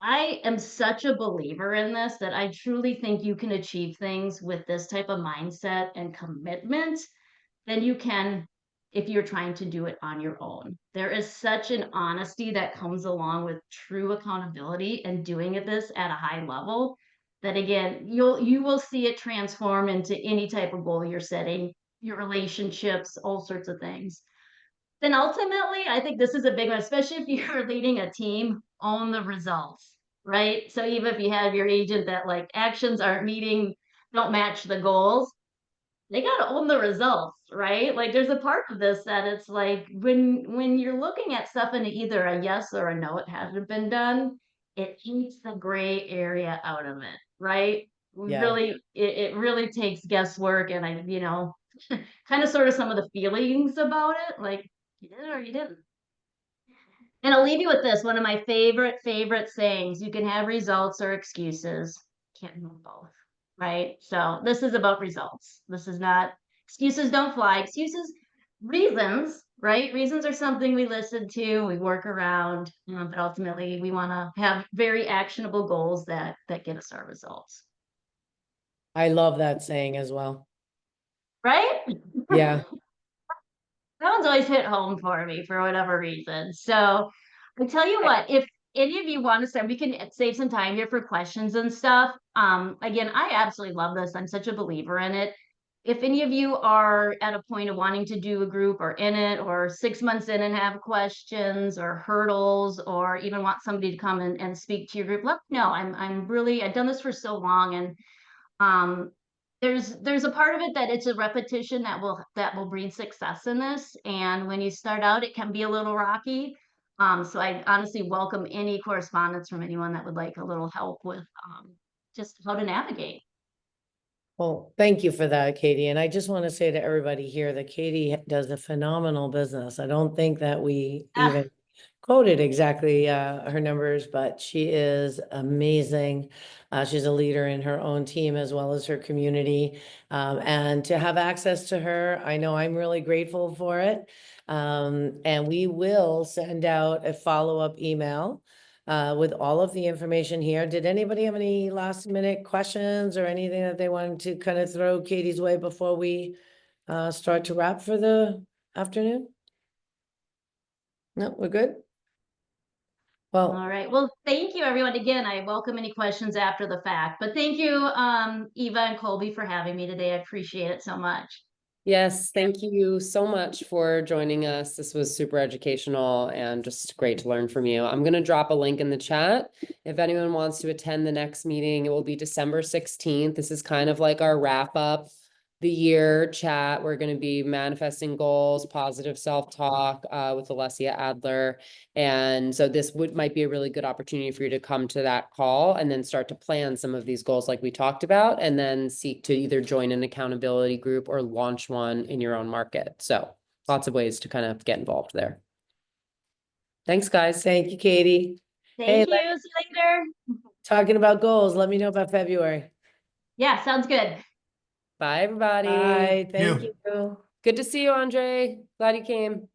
I am such a believer in this that I truly think you can achieve things with this type of mindset and commitment than you can if you're trying to do it on your own. There is such an honesty that comes along with true accountability and doing this at a high level that again, you will see it transform into any type of goal you're setting, your relationships, all sorts of things. Then ultimately, I think this is a big one, especially if you're leading a team, own the results, right? So even if you have your agent that like actions aren't meeting, don't match the goals, they got to own the results, right? Like there's a part of this that it's like when you're looking at stuff in either a yes or a no, it hasn't been done, it eats the gray area out of it, right? We Yeah. really it really takes guesswork and I, you know, kind of sort of some of the feelings about it, like you did it or you didn't. And I'll leave you with this, one of my favorite sayings, you can have results or excuses. Can't have both, right? So this is about results. This is not excuses don't fly. Excuses, reasons, right? Reasons are something we listen to, we work around, but ultimately we want to have very actionable goals that get us our results. I love that saying as well. Right? Yeah. That one's always hit home for me for whatever reason. So I tell you what, if any of you want to start, we can save some time here for questions and stuff. Again, I absolutely love this. I'm such a believer in it. If any of you are at a point of wanting to do a group or in it or 6 months in and have questions or hurdles or even want somebody to come and speak to your group, let me know. I've done this for so long and um, there's a part of it that it's a repetition that will breed success in this. And when you start out, it can be a little rocky. So I honestly welcome any correspondence from anyone that would like a little help with just how to navigate. Well, thank you for that, Katey. And I just want to say to everybody here that Katey does a phenomenal business. I don't think that we Ah, even quoted exactly her numbers, but she is amazing. She's a leader in her own team as well as her community. And to have access to her, I know I'm really grateful for it. And we will send out a follow-up email with all of the information here. Did anybody have any last minute questions or anything that they wanted to kind of throw Katie's way before we start to wrap for the afternoon? No, we're good? Well, All right. Well, thank you, everyone. Again, I welcome any questions after the fact, but thank you, Eva and Colby, for having me today. I appreciate it so much. Yes, thank you so much for joining us. This was super educational and just great to learn from you. I'm going to drop a link in the chat. If anyone wants to attend the next meeting, it will be December 16th. This is kind of like our wrap up the year chat. We're going to be manifesting goals, positive self-talk with Alessia Adler. And so this might be a really good opportunity for you to come to that call and then start to plan some of these goals like we talked about, and then seek to either join an accountability group or launch one in your own market. So lots of ways to kind of get involved there. Thanks, guys. thank you, Katie. Hey, Thank you. See you later. talking about goals, let me know about February. Yeah, sounds good. Bye, everybody. Bye, thank You. you. Good to see you, Andre. Glad you came.